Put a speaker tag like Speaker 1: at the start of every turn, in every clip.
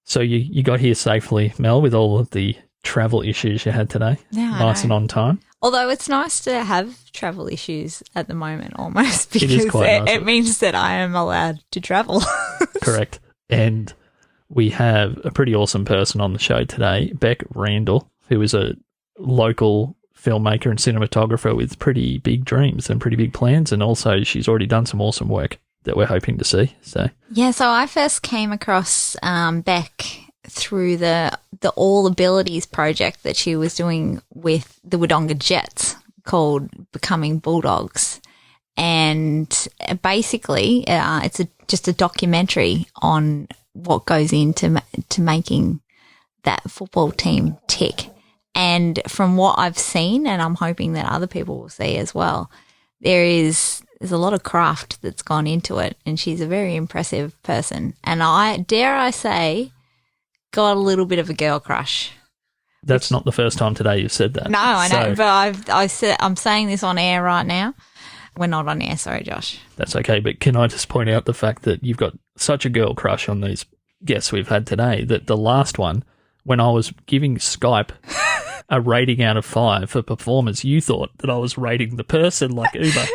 Speaker 1: So you got here safely, Mel, with all of the travel issues you had today.
Speaker 2: Yeah,
Speaker 1: nice and on time.
Speaker 2: Although it's nice to have travel issues at the moment almost because
Speaker 1: it is quite nice.
Speaker 2: It means that I am allowed to travel.
Speaker 1: Correct. And we have a pretty awesome person on the show today, Bec Randall, who is a local filmmaker and cinematographer with pretty big dreams and pretty big plans, and also she's already done some awesome work that we're hoping to see. So
Speaker 2: I first came across Bec through the All-Abilities project that she was doing with the Wodonga Jets called Becoming Bulldogs. And basically it's just a documentary on what goes into making that football team tick. And from what I've seen, and I'm hoping that other people will see as well, there's a lot of craft that's gone into it, and she's a very impressive person. And dare I say, got a little bit of a girl crush.
Speaker 1: That's not the first time today you've said that.
Speaker 2: No, I know, but I'm saying this on air right now. We're not on air, sorry, Josh.
Speaker 1: That's okay, but can I just point out the fact that you've got such a girl crush on these guests we've had today that the last one, when I was giving Skype a rating out of 5 for performance, you thought that I was rating the person like Uber.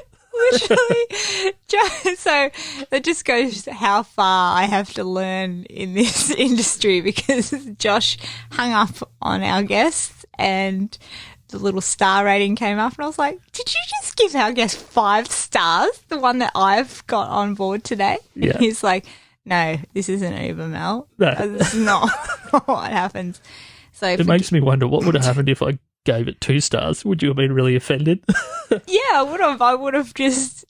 Speaker 2: Literally. So that just goes how far I have to learn in this industry, because Josh hung up on our guest and the little star rating came up, and I was like, did you just give our guest 5 stars, the one that I've got on board today?
Speaker 1: Yeah.
Speaker 2: And he's like, no, this isn't Uber, Mel.
Speaker 1: No.
Speaker 2: This is not what happens. So
Speaker 1: it makes me wonder what would have happened if I gave it 2 stars. Would you have been really offended?
Speaker 2: Yeah, I would have. I would have just,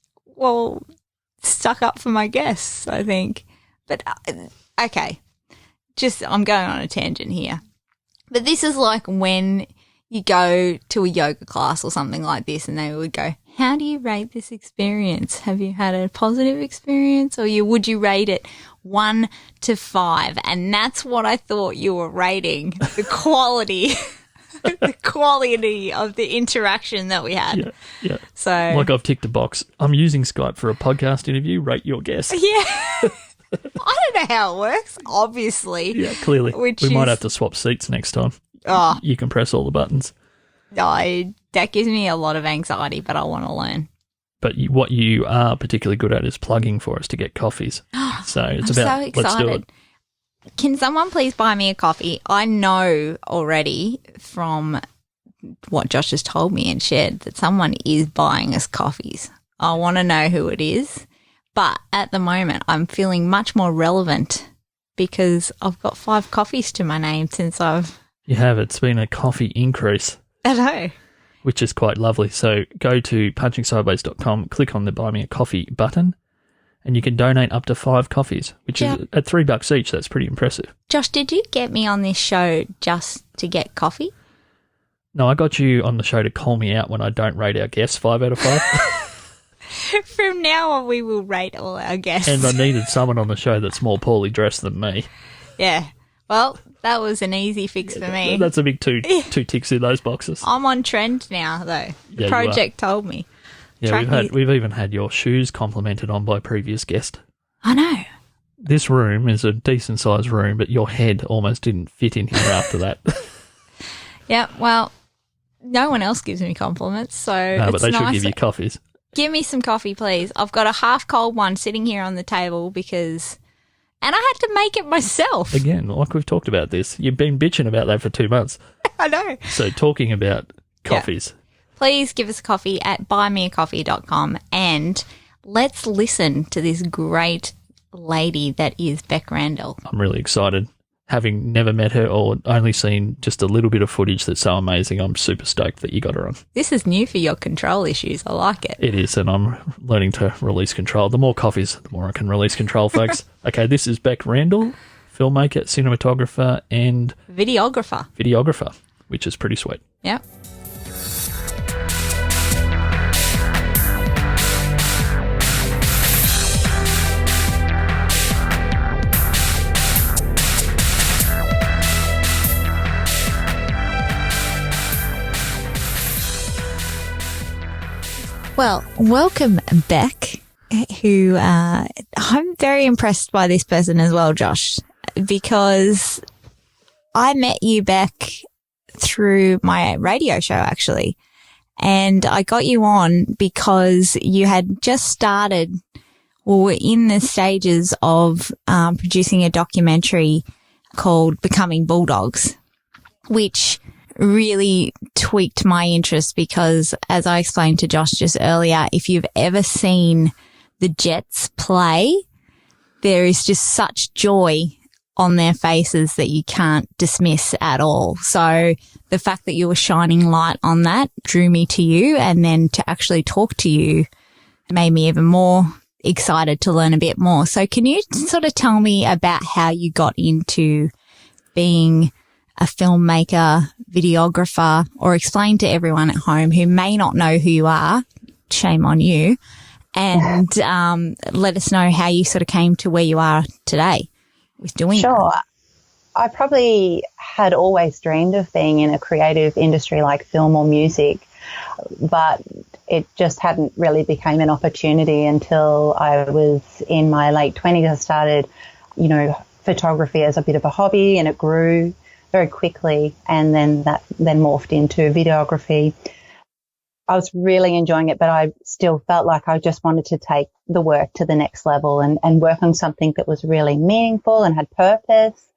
Speaker 2: stuck up for my guests, I think. But, okay, I'm going on a tangent here. But this is like when you go to a yoga class or something like this and they would go, how do you rate this experience? Have you had a positive experience, or would you rate it 1 to 5? And that's what I thought you were rating, the quality the quality of the interaction that we had.
Speaker 1: Yeah.
Speaker 2: So,
Speaker 1: like, I've ticked a box. I'm using Skype for a podcast interview. Rate your guest.
Speaker 2: Yeah. I don't know how it works, obviously.
Speaker 1: Yeah, clearly. We might have to swap seats next time.
Speaker 2: Oh.
Speaker 1: You can press all the buttons.
Speaker 2: That gives me a lot of anxiety, but I want to learn.
Speaker 1: But what you are particularly good at is plugging for us to get coffees. So it's
Speaker 2: I'm so excited.
Speaker 1: Let's do it.
Speaker 2: Can someone please buy me a coffee? I know already from what Josh has told me and shared that someone is buying us coffees. I want to know who it is. But at the moment, I'm feeling much more relevant because I've got 5 coffees to my name since I've...
Speaker 1: You have. It's been a coffee increase.
Speaker 2: I know.
Speaker 1: Which is quite lovely. So go to punchingsideways.com, click on the Buy Me a Coffee button, and you can donate up to 5 coffees, which is at $3 each. That's pretty impressive.
Speaker 2: Josh, did you get me on this show just to get coffee?
Speaker 1: No, I got you on the show to call me out when I don't rate our guests 5 out of 5.
Speaker 2: From now on, we will rate all our guests.
Speaker 1: And I needed someone on the show that's more poorly dressed than me.
Speaker 2: Yeah. Well, that was an easy fix for me.
Speaker 1: That's a big two ticks in those boxes.
Speaker 2: I'm on trend now, though. The project told me.
Speaker 1: Yeah, we've even had your shoes complimented on by a previous guest.
Speaker 2: I know.
Speaker 1: This room is a decent sized room, but your head almost didn't fit in here after that.
Speaker 2: Yeah, well, no one else gives me compliments, so
Speaker 1: no, but they
Speaker 2: nice.
Speaker 1: should give you coffees.
Speaker 2: Give me some coffee, please. I've got a half-cold one sitting here on the table because... And I had to make it myself.
Speaker 1: Again, like we've talked about this. You've been bitching about that for 2 months.
Speaker 2: I know.
Speaker 1: So talking about coffees.
Speaker 2: Yeah. Please give us a coffee at buymeacoffee.com and let's listen to this great lady that is Bec Randall.
Speaker 1: I'm really excited. Having never met her or only seen just a little bit of footage that's so amazing, I'm super stoked that you got her on.
Speaker 2: This is new for your control issues. I like it.
Speaker 1: It is, and I'm learning to release control. The more coffees, the more I can release control, folks. Okay, this is Bec Randall, filmmaker, cinematographer, and... Videographer, which is pretty sweet.
Speaker 2: Yep. Well, welcome, Bec, who I'm very impressed by this person as well, Josh. because I met you, Bec, through my radio show, actually. And I got you on because you had just started, or were in the stages of producing a documentary called Becoming Bulldogs, which really tweaked my interest because, as I explained to Josh just earlier, if you've ever seen the Jets play, there is just such joy on their faces that you can't dismiss at all. So the fact that you were shining light on that drew me to you, and then to actually talk to you made me even more excited to learn a bit more. So can you sort of tell me about how you got into being a filmmaker, videographer, or explain to everyone at home who may not know who you are, shame on you, and let us know how you sort of came to where you are today with doing
Speaker 3: Sure.
Speaker 2: that.
Speaker 3: I probably had always dreamed of being in a creative industry like film or music, but it just hadn't really became an opportunity until I was in my late 20s. I started, photography as a bit of a hobby, and it grew very quickly, and then that morphed into videography. I was really enjoying it, but I still felt like I just wanted to take the work to the next level and work on something that was really meaningful and had purpose.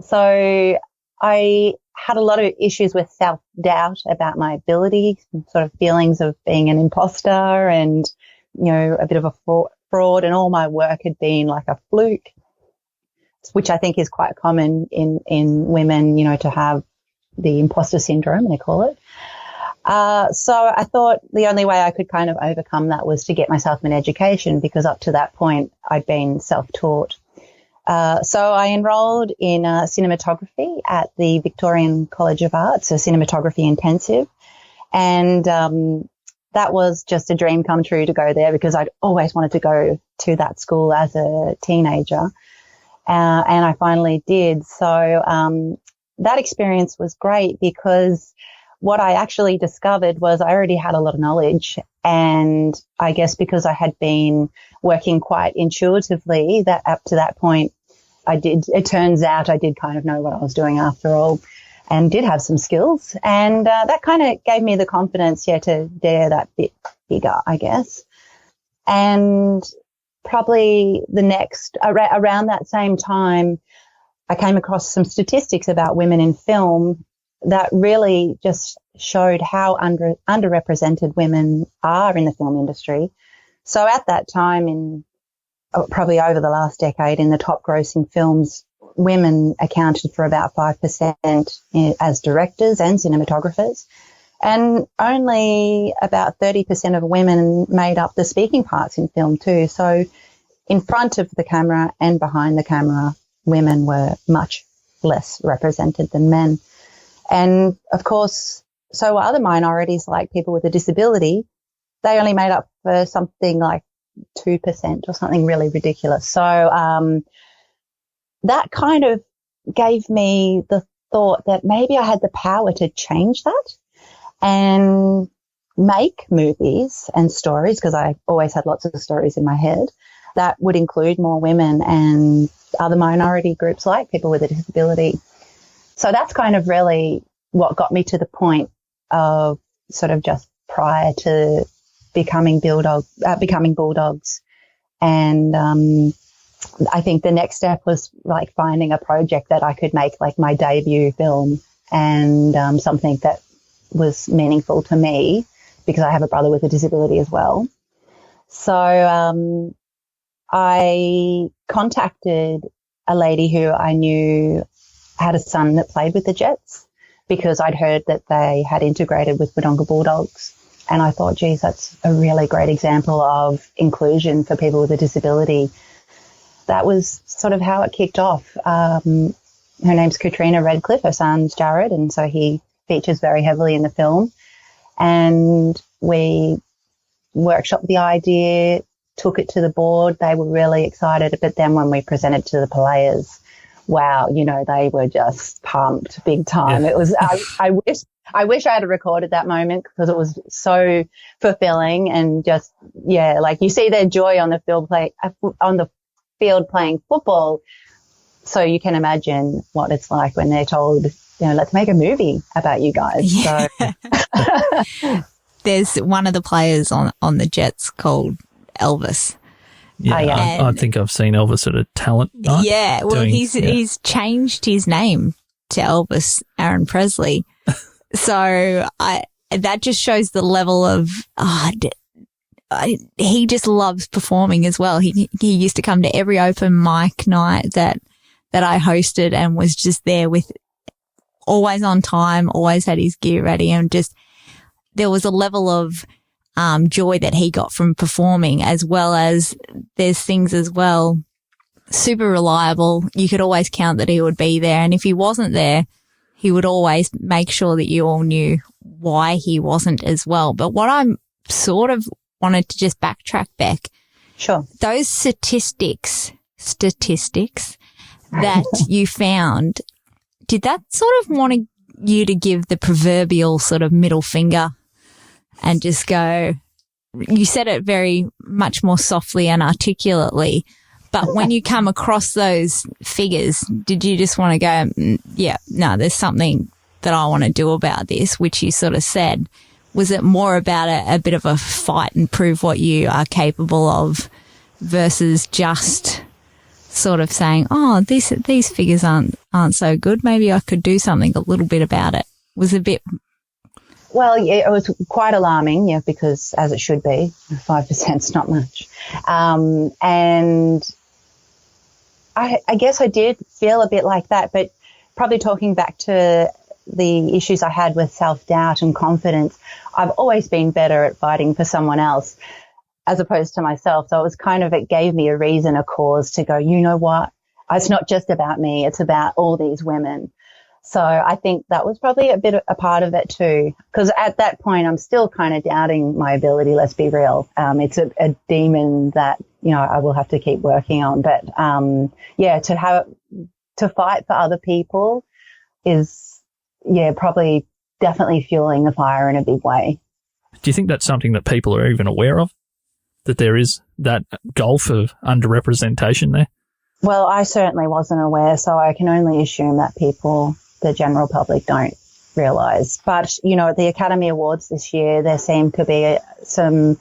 Speaker 3: So I had a lot of issues with self-doubt about my ability, sort of feelings of being an imposter and, a bit of a fraud, and all my work had been like a fluke, which I think is quite common in women, to have the imposter syndrome, they call it. So I thought the only way I could kind of overcome that was to get myself an education, because up to that point I'd been self-taught. So I enrolled in cinematography at the Victorian College of Art, so cinematography intensive. And that was just a dream come true to go there, because I'd always wanted to go to that school as a teenager. And I finally did. So that experience was great, because what I actually discovered was I already had a lot of knowledge, and I guess because I had been working quite intuitively, that up to that point it turns out I did kind of know what I was doing after all, and did have some skills, and that kind of gave me the confidence, to dare that bit bigger, I guess. And probably the next, around that same time, I came across some statistics about women in film that really just showed how underrepresented women are in the film industry. So at that time, probably over the last decade, in the top grossing films, women accounted for about 5% as directors and cinematographers, and only about 30% of women made up the speaking parts in film too. So in front of the camera and behind the camera, women were much less represented than men. And of course, so other minorities, like people with a disability, they only made up for something like 2% or something really ridiculous. So that kind of gave me the thought that maybe I had the power to change that and make movies and stories, because I always had lots of stories in my head, that would include more women and other minority groups like people with a disability. So that's kind of really what got me to the point of sort of just prior to becoming Bulldogs. And I think the next step was like finding a project that I could make like my debut film, and something that was meaningful to me, because I have a brother with a disability as well. So I contacted a lady who I knew had a son that played with the Jets, because I'd heard that they had integrated with Wodonga Bulldogs. And I thought, geez, that's a really great example of inclusion for people with a disability. That was sort of how it kicked off. Her name's Katrina Redcliffe, her son's Jared, and so he features very heavily in the film. And we workshopped the idea, took it to the board. They were really excited. But then when we presented to the players, wow, they were just pumped big time. Yeah. It was, I wish I had recorded that moment, because it was so fulfilling, and just, like you see their joy on the field playing football. So you can imagine what it's like when they're told, let's make a movie about you guys.
Speaker 2: Yeah.
Speaker 3: So
Speaker 2: There's one of the players on the Jets called Elvis.
Speaker 1: Yeah,
Speaker 3: yeah.
Speaker 1: I think I've seen Elvis at a talent night.
Speaker 2: Yeah, well, he's changed his name to Elvis Aaron Presley. So that just shows the level of he just loves performing as well. He used to come to every open mic night that I hosted and was just there with always on time, always had his gear ready, and just there was a level of joy that he got from performing, as well as there's things as well. Super reliable. You could always count that he would be there. And if he wasn't there, he would always make sure that you all knew why he wasn't as well. But what I'm sort of wanted to just backtrack, Bec.
Speaker 3: Sure.
Speaker 2: Those statistics that you found, did that sort of want you to give the proverbial sort of middle finger and just go, you said it very much more softly and articulately, but when you come across those figures, did you just want to go, yeah, no, there's something that I want to do about this, which you sort of said? Was it more about a bit of a fight and prove what you are capable of versus just sort of saying, oh, these figures aren't so good. Maybe I could do something a little bit about it. Was a bit.
Speaker 3: Well, yeah, it was quite alarming, yeah, because as it should be, 5% is not much. And I guess I did feel a bit like that, but probably talking back to the issues I had with self-doubt and confidence, I've always been better at fighting for someone else as opposed to myself. So it gave me a reason, a cause to go, you know what? It's not just about me. It's about all these women. So I think that was probably a part of it too, because at that point I'm still kind of doubting my ability. Let's be real. It's a demon that, I will have to keep working on. But, to fight for other people is, probably definitely fueling the fire in a big way.
Speaker 1: Do you think that's something that people are even aware of? That there is that gulf of underrepresentation there?
Speaker 3: Well, I certainly wasn't aware, so I can only assume that the general public don't realise. But, at the Academy Awards this year, there seemed to be some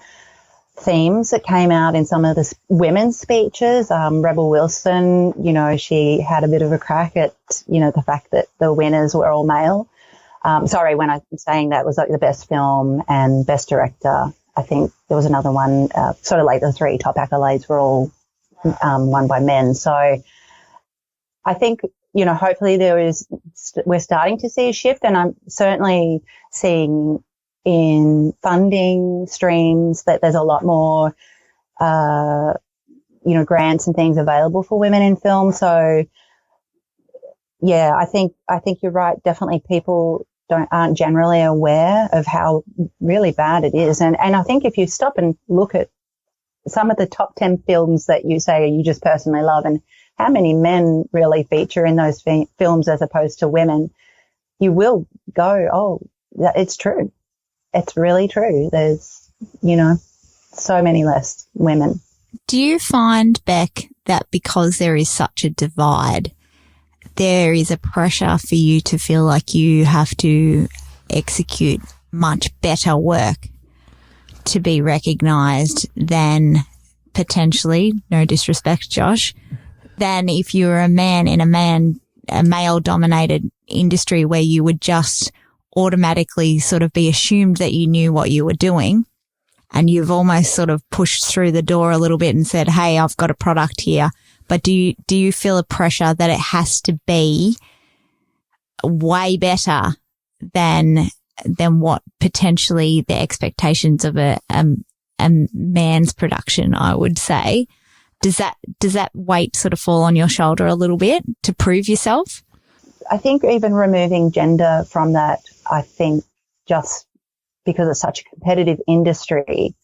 Speaker 3: themes that came out in some of the women's speeches. Rebel Wilson, she had a bit of a crack at, the fact that the winners were all male. Sorry, when I'm saying that, was like the best film and best director. I think there was another one, sort of like the three top accolades were all won by men. So I think, hopefully we're starting to see a shift, and I'm certainly seeing in funding streams that there's a lot more, grants and things available for women in film. So yeah, I think you're right. Definitely people aren't generally aware of how really bad it is. And I think if you stop and look at some of the top 10 films that you say you just personally love and how many men really feature in those films as opposed to women, you will go, oh, it's true. It's really true. There's, so many less women.
Speaker 2: Do you find, Bec, that because there is such a divide, there is a pressure for you to feel like you have to execute much better work to be recognised than potentially, no disrespect, Josh, than if you were a man in a male-dominated industry where you would just automatically sort of be assumed that you knew what you were doing, and you've almost sort of pushed through the door a little bit and said, hey, I've got a product here. But do you feel a pressure that it has to be way better than what potentially the expectations of a man's production, I would say? Does that weight sort of fall on your shoulder a little bit to prove yourself?
Speaker 3: I think even removing gender from that, I think just because it's such a competitive industry,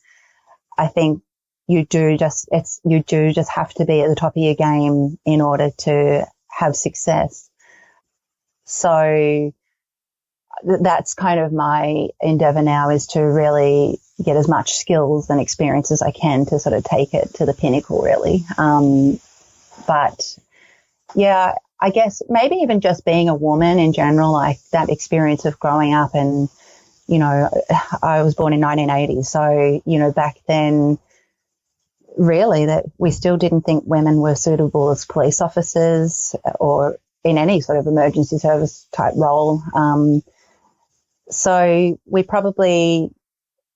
Speaker 3: I think you do just have to be at the top of your game in order to have success. So that's kind of my endeavor now, is to really get as much skills and experience as I can to sort of take it to the pinnacle, really. But Yeah, I guess maybe even just being a woman in general, like that experience of growing up and, you know, I was born in 1980. So, you know, back then, really that we still didn't think women were suitable as police officers or in any sort of emergency service type role. So we probably,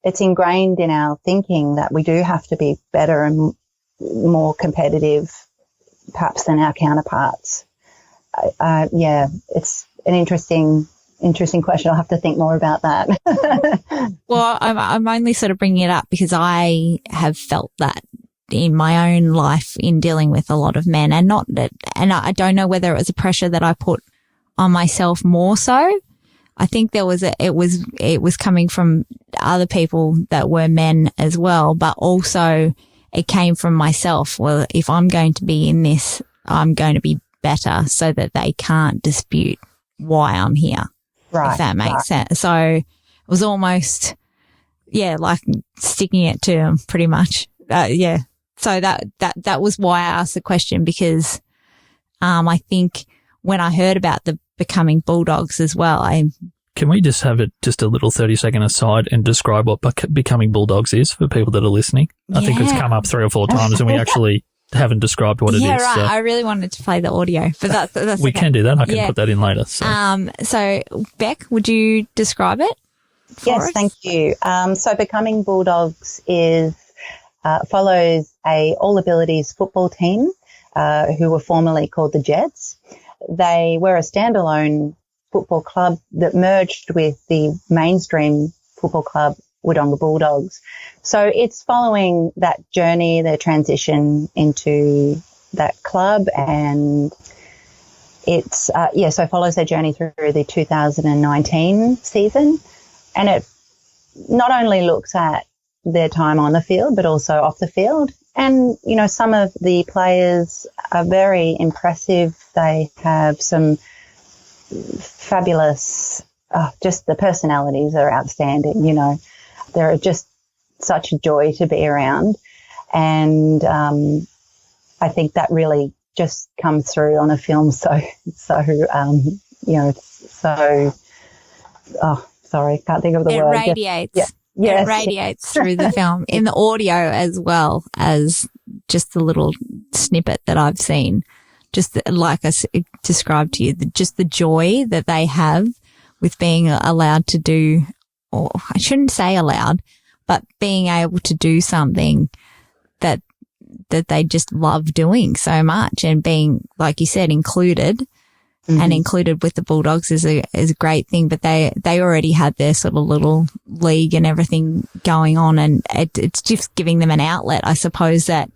Speaker 3: it's ingrained in our thinking that we do have to be better and more competitive perhaps than our counterparts. Yeah, it's an interesting question. I'll have to think more about that.
Speaker 2: Well, I'm only sort of bringing it up because I have felt that in my own life in dealing with a lot of men, and I don't know whether it was a pressure that I put on myself more so. I think it was coming from other people that were men as well, but also it came from myself. Well, if I'm going to be in this, I'm going to be better so that they can't dispute why I'm here. Right. If that makes sense. So it was almost, yeah, like sticking it to them pretty much. Yeah. So that was why I asked the question, because, I think when I heard about the Becoming Bulldogs as well,
Speaker 1: Can we just have just a little 30-second aside and describe what Becoming Bulldogs is for people that are listening? I think it's come up 3 or 4 times and we actually haven't described what it is.
Speaker 2: Yeah, right. So. I really wanted to play the audio, but that's
Speaker 1: we
Speaker 2: okay.
Speaker 1: can do that. I can put that in later.
Speaker 2: So Bec, would you describe it for us?
Speaker 3: Thank you. So Becoming Bulldogs follows a All-Abilities football team who were formerly called the Jets. They were a standalone football club that merged with the mainstream football club Wodonga Bulldogs. So it's following that journey, their transition into that club, and it's so follows their journey through the 2019 season, and it not only looks at their time on the field but also off the field. And you know, some of the players are very impressive. They have some fabulous, just the personalities are outstanding. You know, they're just such a joy to be around, and I think that really just comes through on a film. Sorry, can't think of the word.
Speaker 2: It radiates.
Speaker 3: Yeah. Yes.
Speaker 2: It radiates through the film in the audio as well as just the little snippet that I've seen. Just like I described to you, just the joy that they have with being allowed to do, or I shouldn't say allowed, but being able to do something that they just love doing so much, and being, like you said, included. Mm-hmm. And included with the Bulldogs is a great thing, but they already had their sort of little league and everything going on, and it's just giving them an outlet, I suppose, that,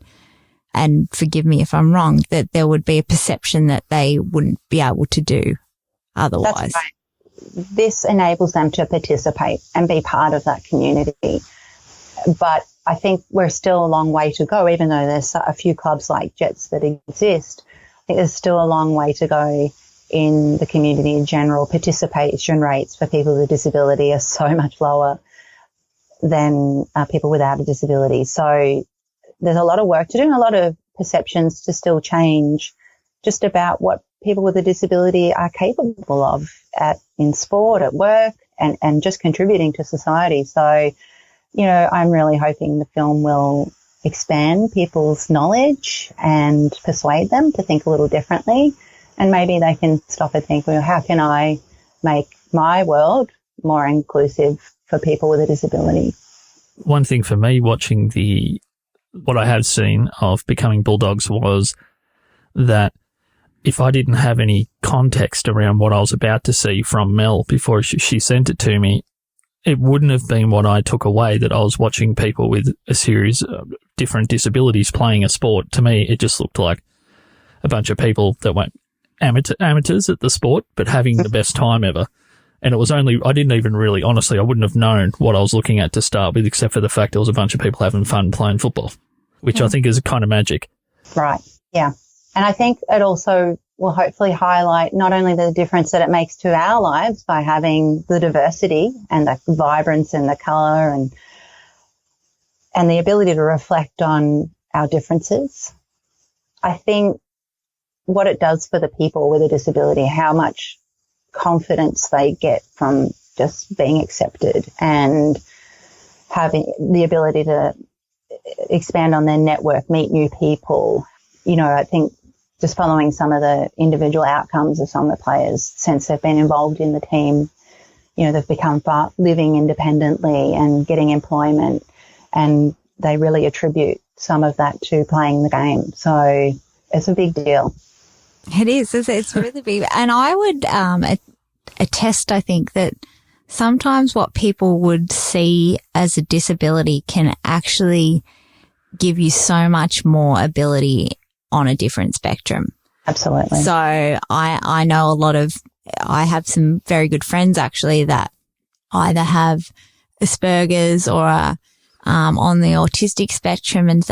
Speaker 2: and forgive me if I'm wrong, that there would be a perception that they wouldn't be able to do otherwise.
Speaker 3: That's right. This enables them to participate and be part of that community. But I think we're still a long way to go, even though there's a few clubs like Jets that exist. I think there's still a long way to go in the community in general. Participation rates for people with a disability are so much lower than people without a disability. So there's a lot of work to do and a lot of perceptions to still change just about what people with a disability are capable of in sport, at work, and just contributing to society. So, you know, I'm really hoping the film will expand people's knowledge and persuade them to think a little differently. And maybe they can stop and think, well, how can I make my world more inclusive for people with a disability?
Speaker 1: One thing for me watching what I have seen of Becoming Bulldogs was that if I didn't have any context around what I was about to see from Mel before she sent it to me, it wouldn't have been what I took away, that I was watching people with a series of different disabilities playing a sport. To me, it just looked like a bunch of people that weren't amateurs at the sport, but having the best time ever. And it was I didn't even really, honestly, I wouldn't have known what I was looking at to start with, except for the fact there was a bunch of people having fun playing football, which I think is kind of magic.
Speaker 3: Right. Yeah. And I think it also will hopefully highlight not only the difference that it makes to our lives by having the diversity and the vibrance and the colour and the ability to reflect on our differences. I think what it does for the people with a disability, how much confidence they get from just being accepted and having the ability to expand on their network, meet new people. You know, I think just following some of the individual outcomes of some of the players since they've been involved in the team, you know, they've become living independently and getting employment, and they really attribute some of that to playing the game. So it's a big deal.
Speaker 2: It is. It's really big. And I would attest, I think, that sometimes what people would see as a disability can actually give you so much more ability on a different spectrum.
Speaker 3: Absolutely.
Speaker 2: So I know I have some very good friends actually that either have Asperger's or are on the autistic spectrum, and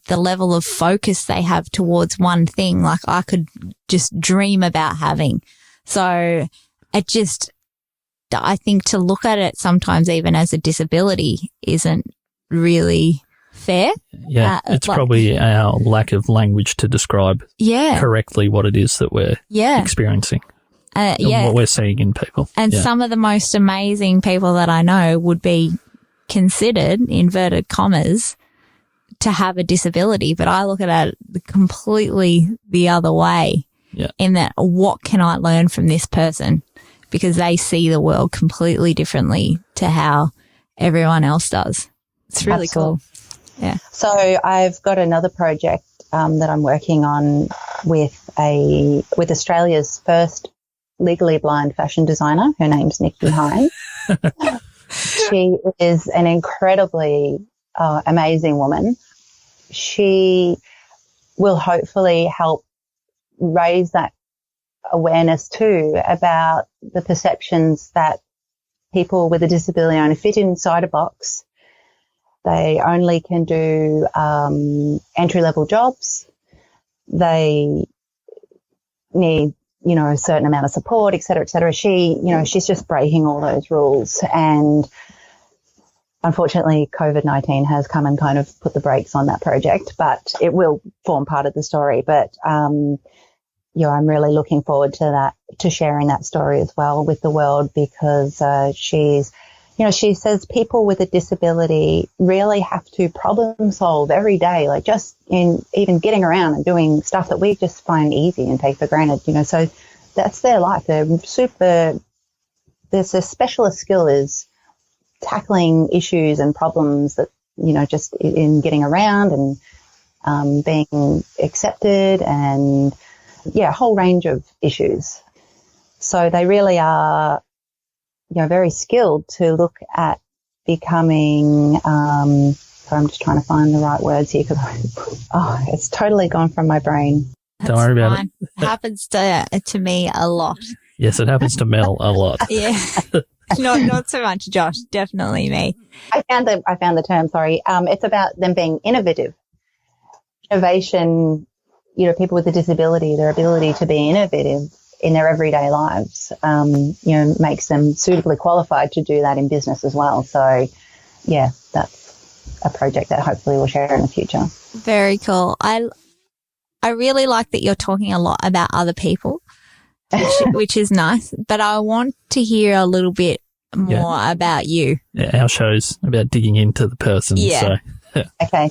Speaker 2: the level of focus they have towards one thing, like I could just dream about having. So I think to look at it sometimes even as a disability isn't really fair.
Speaker 1: Yeah, it's probably our lack of language to describe correctly what it is that we're experiencing. And what we're seeing in people.
Speaker 2: And some of the most amazing people that I know would be considered, inverted commas, to have a disability, but I look at it completely the other way.
Speaker 1: Yeah.
Speaker 2: In that, what can I learn from this person? Because they see the world completely differently to how everyone else does. It's really
Speaker 3: Absolutely.
Speaker 2: cool. Yeah.
Speaker 3: So I've got another project that I'm working on with Australia's first legally blind fashion designer. Her name's Nikki Hine. She is an incredibly amazing woman. She will hopefully help raise that awareness too about the perceptions that people with a disability only fit inside a box. They only can do entry-level jobs. They need, you know, a certain amount of support, et cetera, et cetera. She's just breaking all those rules. And unfortunately, COVID-19 has come and kind of put the brakes on that project, but it will form part of the story. But, I'm really looking forward to that, to sharing that story as well with the world, because she says people with a disability really have to problem solve every day, like just in even getting around and doing stuff that we just find easy and take for granted, you know. So that's their life. There's a specialist skill is tackling issues and problems that, you know, just in getting around and being accepted and, a whole range of issues. So they really are, you know, very skilled to look at becoming, I'm just trying to find the right words here because, it's totally gone from my brain.
Speaker 1: Don't worry about it.
Speaker 2: It happens to me a lot.
Speaker 1: Yes, it happens to Mel a lot.
Speaker 2: Yeah. Not so much Josh, definitely me.
Speaker 3: I found the term, sorry. It's about them being innovative. Innovation, you know, people with a disability, their ability to be innovative in their everyday lives, makes them suitably qualified to do that in business as well. So, that's a project that hopefully we'll share in the future.
Speaker 2: Very cool. I really like that you're talking a lot about other people, which is nice, but I want to hear a little bit more about you.
Speaker 1: Yeah, our show's about digging into the person.
Speaker 2: Yeah.
Speaker 1: So.
Speaker 3: Okay.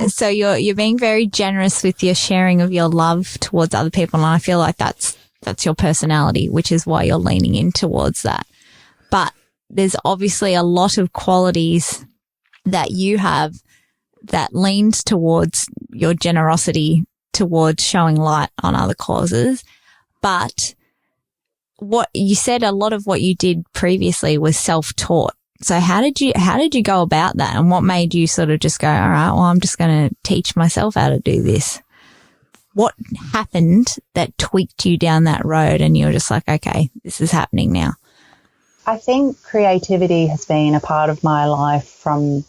Speaker 2: so you're being very generous with your sharing of your love towards other people, and I feel like that's your personality, which is why you're leaning in towards that. But there's obviously a lot of qualities that you have that leans towards your generosity, towards showing light on other causes. But what you said, a lot of what you did previously was self-taught. So how did you go about that, and what made you sort of just go, all right, well, I'm just going to teach myself how to do this? What happened that tweaked you down that road and you were just like, okay, this is happening now?
Speaker 3: I think creativity has been a part of my life from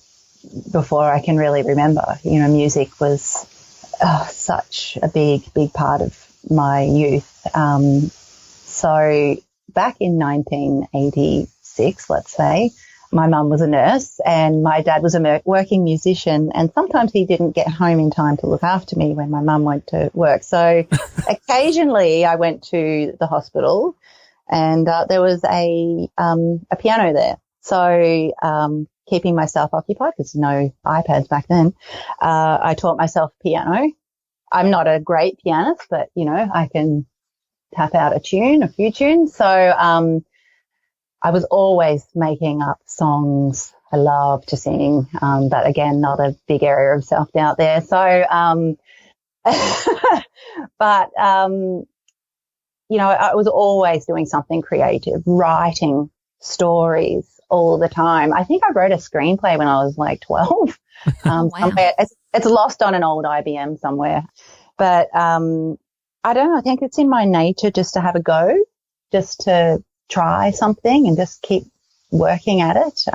Speaker 3: before I can really remember. You know, music was such a big part of my youth. So back in 1986, let's say, my mum was a nurse and my dad was a working musician, and sometimes he didn't get home in time to look after me when my mum went to work. So occasionally I went to the hospital and there was a piano there. So keeping myself occupied, because no iPads back then, I taught myself piano. I'm not a great pianist, but, you know, I can tap out a few tunes. So I was always making up songs. I love to sing, but again, not a big area of self-doubt there. So, but, you know, I was always doing something creative, writing stories all the time. I think I wrote a screenplay when I was like 12.
Speaker 2: Wow.
Speaker 3: Somewhere. It's lost on an old IBM somewhere. But I don't know. I think it's in my nature just to have a go, just to try something and just keep working at it.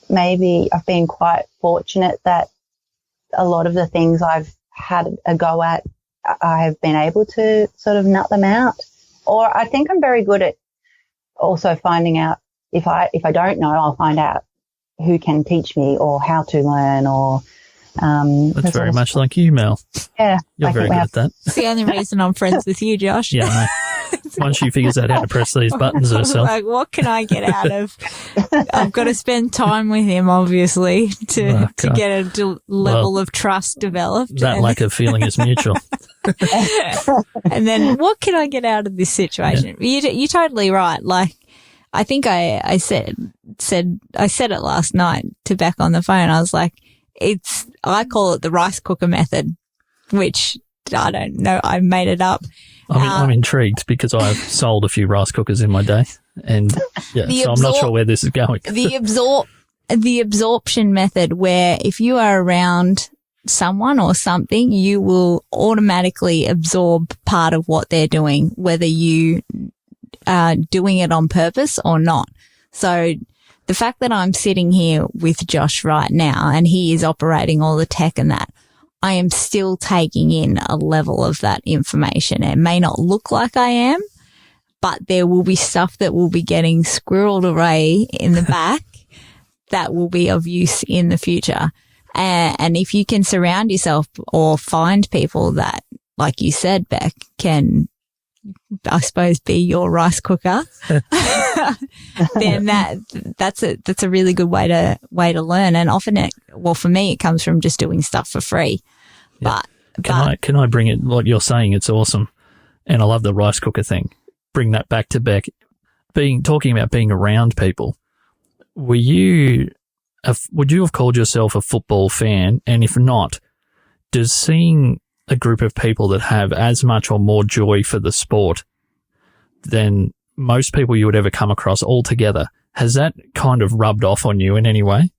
Speaker 3: Maybe I've been quite fortunate that a lot of the things I've had a go at, I have been able to sort of nut them out. Or I think I'm very good at also finding out if I don't know, I'll find out who can teach me or how to learn or
Speaker 1: that's very much like you, Mel.
Speaker 3: Yeah.
Speaker 1: You're very good at that.
Speaker 2: It's the only reason I'm friends with you, Josh.
Speaker 1: Yeah, I know. Once she figures out how to press these buttons herself.
Speaker 2: Like, what can I get out of? I've got to spend time with him, obviously, to get a level of trust developed.
Speaker 1: That lack of feeling is mutual.
Speaker 2: And then what can I get out of this situation? Yeah. You're totally right. Like, I think I said it last night to Bec on the phone. I was like, I call it the rice cooker method, which I don't know. I made it up.
Speaker 1: I'm intrigued because I've sold a few rice cookers in my day, and so I'm not sure where this is going.
Speaker 2: The absorption method, where if you are around someone or something, you will automatically absorb part of what they're doing, whether you are doing it on purpose or not. So the fact that I'm sitting here with Josh right now and he is operating all the tech and that, I am still taking in a level of that information. It may not look like I am, but there will be stuff that will be getting squirreled away in the back that will be of use in the future. And if you can surround yourself or find people that, like you said, Bec, can, I suppose, be your rice cooker, then that's a really good way to learn. And often for me, it comes from just doing stuff for free. Yeah.
Speaker 1: Can I bring it, what you're saying, it's awesome. And I love the rice cooker thing. Bring that back to Bec. Talking about being around people. Would you have called yourself a football fan? And if not, does seeing a group of people that have as much or more joy for the sport than most people you would ever come across altogether, has that kind of rubbed off on you in any way?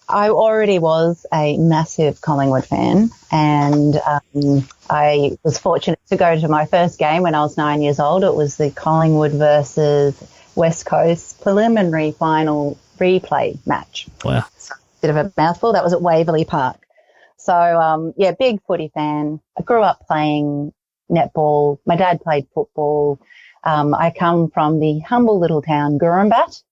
Speaker 3: I already was a massive Collingwood fan, and I was fortunate to go to my first game when I was 9 years old. It was the Collingwood versus West Coast preliminary final replay match.
Speaker 1: Wow.
Speaker 3: So, bit of a mouthful. That was at Waverley Park. So, big footy fan. I grew up playing netball. My dad played football. I come from the humble little town Gurumbat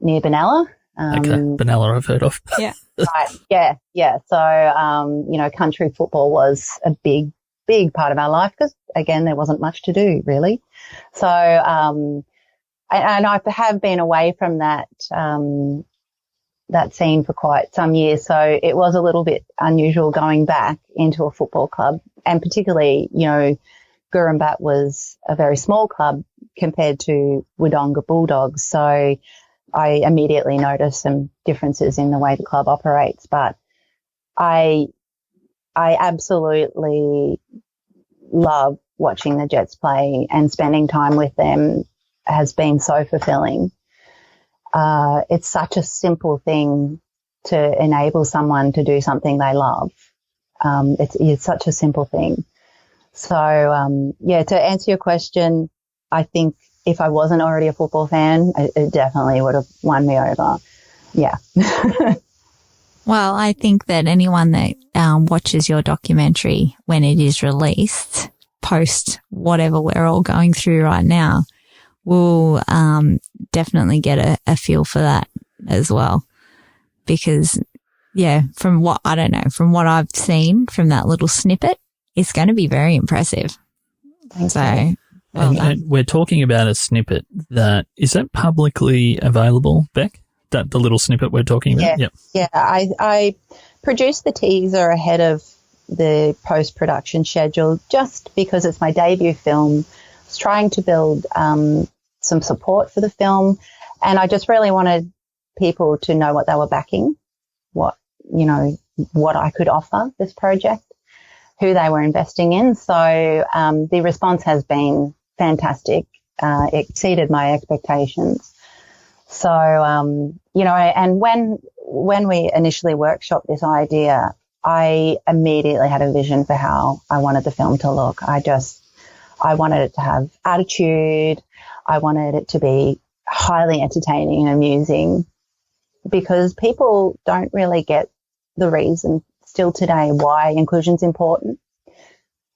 Speaker 3: near Benalla.
Speaker 1: Okay, Benalla I've heard of.
Speaker 2: Yeah.
Speaker 3: Right. Yeah. So, country football was a big, big part of our life because, again, there wasn't much to do really. So, and I have been away from that scene for quite some years. So it was a little bit unusual going back into a football club, and particularly, Gurumbat was a very small club compared to Wodonga Bulldogs. So I immediately noticed some differences in the way the club operates, but I absolutely love watching the Jets play, and spending time with them has been so fulfilling. It's such a simple thing to enable someone to do something they love. It's such a simple thing. So, to answer your question, I think if I wasn't already a football fan, it definitely would have won me over. Yeah.
Speaker 2: Well, I think that anyone that watches your documentary when it is released, post whatever we're all going through right now, will definitely get a feel for that. as well. Because, yeah, from what I've seen from that little snippet, it's going to be very impressive.
Speaker 3: Thank you.
Speaker 1: And we're talking about a snippet is that publicly available, Bec? That the little snippet we're talking about?
Speaker 3: Yeah. I produced the teaser ahead of the post-production schedule just because it's my debut film. I was trying to build some support for the film, and I just really wanted people to know what they were backing, what I could offer this project, who they were investing in. So the response has been fantastic, exceeded my expectations. So, and when we initially workshopped this idea, I immediately had a vision for how I wanted the film to look. I wanted it to have attitude. I wanted it to be highly entertaining and amusing, because people don't really get the reason still today why inclusion is important.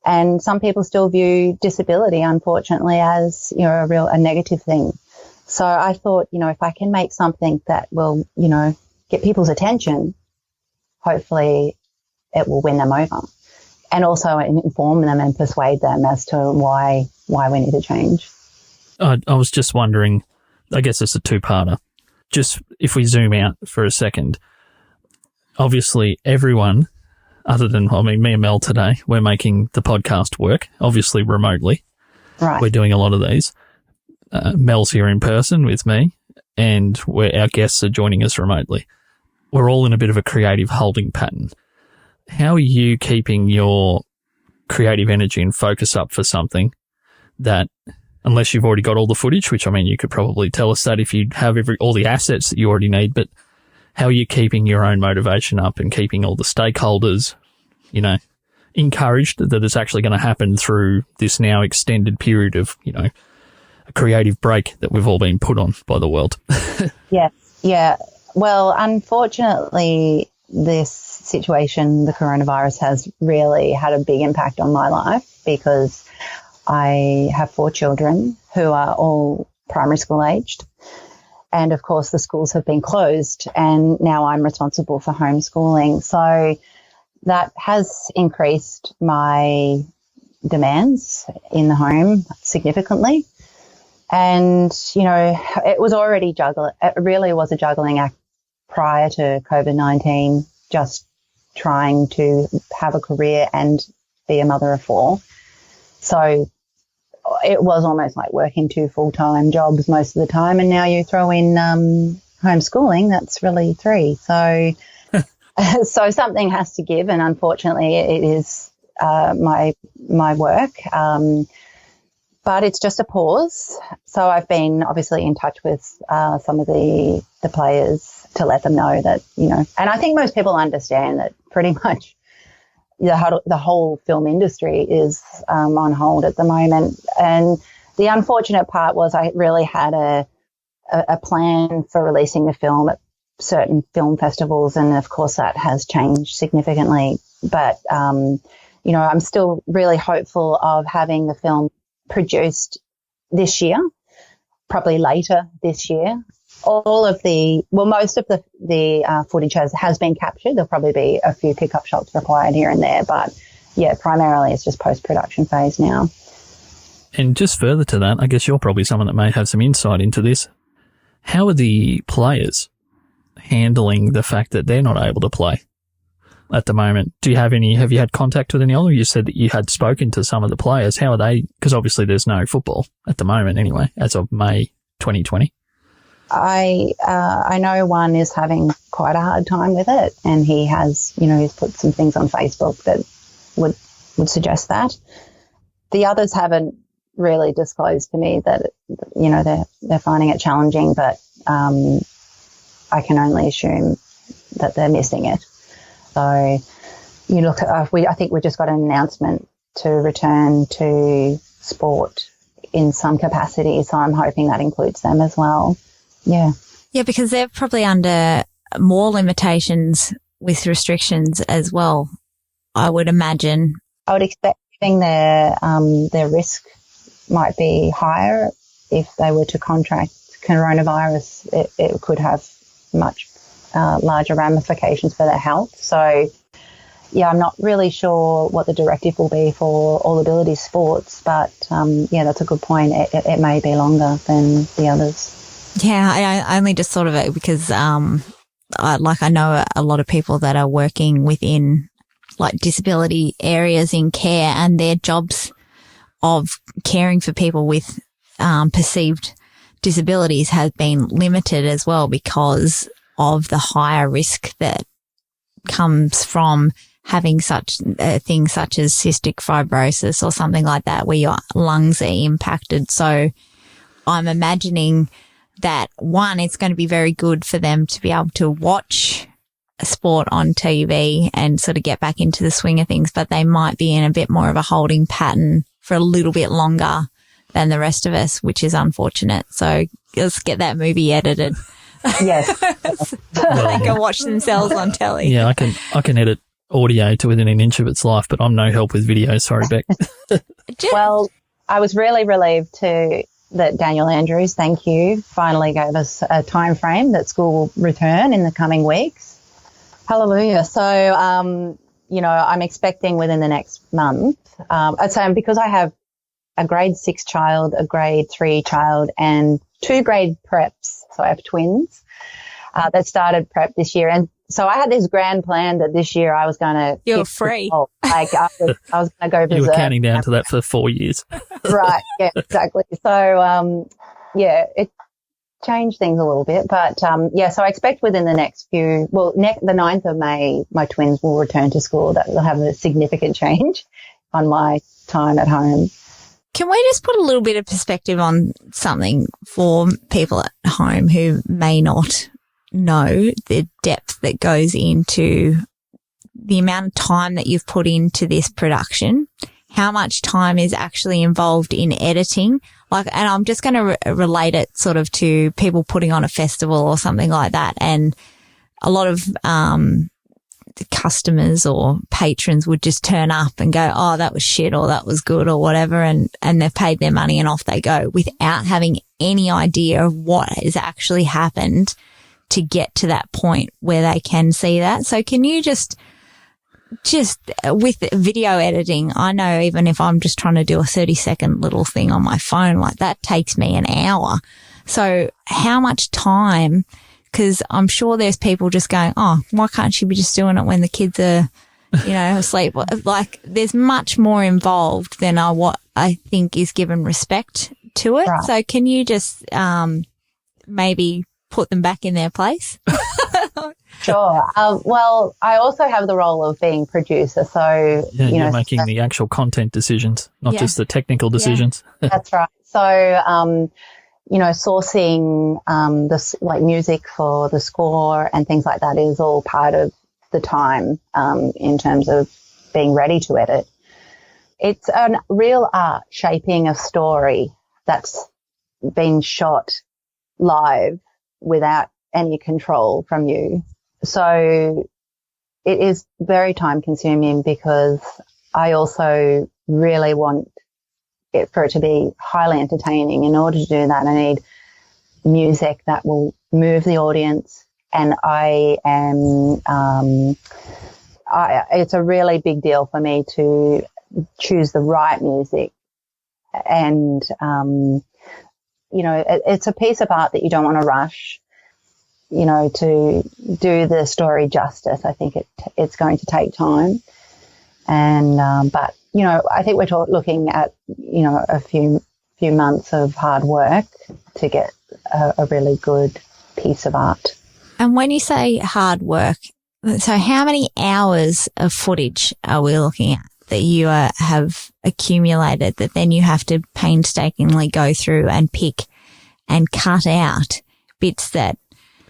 Speaker 3: And some people still view disability, unfortunately, as, a negative thing. So I thought, if I can make something that will, get people's attention, hopefully it will win them over, and also inform them and persuade them as to why we need to change.
Speaker 1: I was just wondering, I guess it's a two-parter. Just if we zoom out for a second, obviously everyone, other than, me and Mel today, we're making the podcast work, obviously remotely.
Speaker 3: Right.
Speaker 1: We're doing a lot of these. Mel's here in person with me, and our guests are joining us remotely. We're all in a bit of a creative holding pattern. How are you keeping your creative energy and focus up for something that, unless you've already got all the footage, which, you could probably tell us that if you have all the assets that you already need, but how are you keeping your own motivation up and keeping all the stakeholders, encouraged that it's actually going to happen through this now extended period of, a creative break that we've all been put on by the world?
Speaker 3: Yes. Yeah. Well, unfortunately, this situation, the coronavirus, has really had a big impact on my life, because I have 4 children who are all primary school aged. And of course, the schools have been closed, and now I'm responsible for homeschooling. So that has increased my demands in the home significantly. And, it was already it really was a juggling act prior to COVID-19, just trying to have a career and be a mother of 4. So it was almost like working 2 full-time jobs most of the time. And now you throw in homeschooling, that's really 3. So so something has to give. And unfortunately, it is my work. But it's just a pause. So I've been obviously in touch with some of the players to let them know that, and I think most people understand that pretty much the whole film industry is on hold at the moment. And the unfortunate part was I really had a plan for releasing the film at certain film festivals, and of course that has changed significantly. But, I'm still really hopeful of having the film produced this year, probably later this year. Most of the footage has been captured. There'll probably be a few pickup shots required here and there, but yeah, primarily it's just post-production phase now.
Speaker 1: And just further to that, I guess you're probably someone that may have some insight into this. How are the players handling the fact that they're not able to play at the moment? Have you had contact with any other? You said that you had spoken to some of the players. How are they? Because obviously there's no football at the moment anyway, as of May 2020.
Speaker 3: I know one is having quite a hard time with it, and he has, he's put some things on Facebook that would suggest that. The others haven't really disclosed to me that, they're finding it challenging, but I can only assume that they're missing it. So you look at, I think we just got an announcement to return to sport in some capacity, so I'm hoping that includes them as well. Yeah.
Speaker 2: Yeah, because they're probably under more limitations with restrictions as well, I would imagine.
Speaker 3: I would expect their risk might be higher if they were to contract coronavirus. It could have much larger ramifications for their health. So, yeah, I'm not really sure what the directive will be for all-ability sports, but yeah, that's a good point. It may be longer than the others.
Speaker 2: Yeah, I only just thought of it because I know a lot of people that are working within like disability areas in care, and their jobs of caring for people with perceived disabilities has been limited as well because of the higher risk that comes from having such things such as cystic fibrosis or something like that, where your lungs are impacted. So I'm imagining that, one, it's going to be very good for them to be able to watch a sport on TV and sort of get back into the swing of things, but they might be in a bit more of a holding pattern for a little bit longer than the rest of us, which is unfortunate. So let's get that movie edited.
Speaker 3: Yes.
Speaker 2: So they can watch themselves on telly.
Speaker 1: Yeah, I can edit audio to within an inch of its life, but I'm no help with video. Sorry, Bec.
Speaker 3: Well, I was really relieved that Daniel Andrews, thank you, finally gave us a time frame that school will return in the coming weeks. Hallelujah. So, you know, I'm expecting within the next month. So because I have a grade 6 child, a grade 3 child, and 2 grade preps. So I have twins that started prep this year. And so I had this grand plan that this year I was going to...
Speaker 2: You're free.
Speaker 3: Like I was going to go berserk.
Speaker 1: You were counting down to that for 4 years.
Speaker 3: Right. Yeah, exactly. So, yeah, it changed things a little bit. But, yeah, so I expect within the next few... Well, the 9th of May, my twins will return to school. That will have a significant change on my time at home.
Speaker 2: Can we just put a little bit of perspective on something for people at home who may not know the depth that goes into the amount of time that you've put into this production, how much time is actually involved in editing? Like, and I'm just going to relate it sort of to people putting on a festival or something like that. And a lot of, the customers or patrons would just turn up and go, oh, that was shit or that was good or whatever. And they've paid their money and off they go without having any idea of what has actually happened to get to that point where they can see that. So can you just with video editing, I know even if I'm just trying to do a 30-second little thing on my phone, like that takes me an hour. So how much time? Because I'm sure there's people just going, oh, why can't she be just doing it when the kids are, you know, asleep? Like there's much more involved than what I think is given respect to it. Right. So can you just maybe put them back in their place?
Speaker 3: Sure. Well, I also have the role of being producer. So,
Speaker 1: yeah, you're making the actual content decisions, not just the technical decisions.
Speaker 3: Yeah, that's right. So, you know, sourcing this like music for the score and things like that is all part of the time in terms of being ready to edit. It's a real art shaping a story that's been shot live without any control from you. So it is very time consuming because I also really want for it to be highly entertaining. In order to do that, I need music that will move the audience, and it's a really big deal for me to choose the right music. And, you know, it's a piece of art that you don't want to rush, you know, to do the story justice. I think it's going to take time. And, but, you know, I think we're looking at, you know, a few months of hard work to get a really good piece of art.
Speaker 2: And when you say hard work, so how many hours of footage are we looking at that you have accumulated that then you have to painstakingly go through and pick and cut out bits that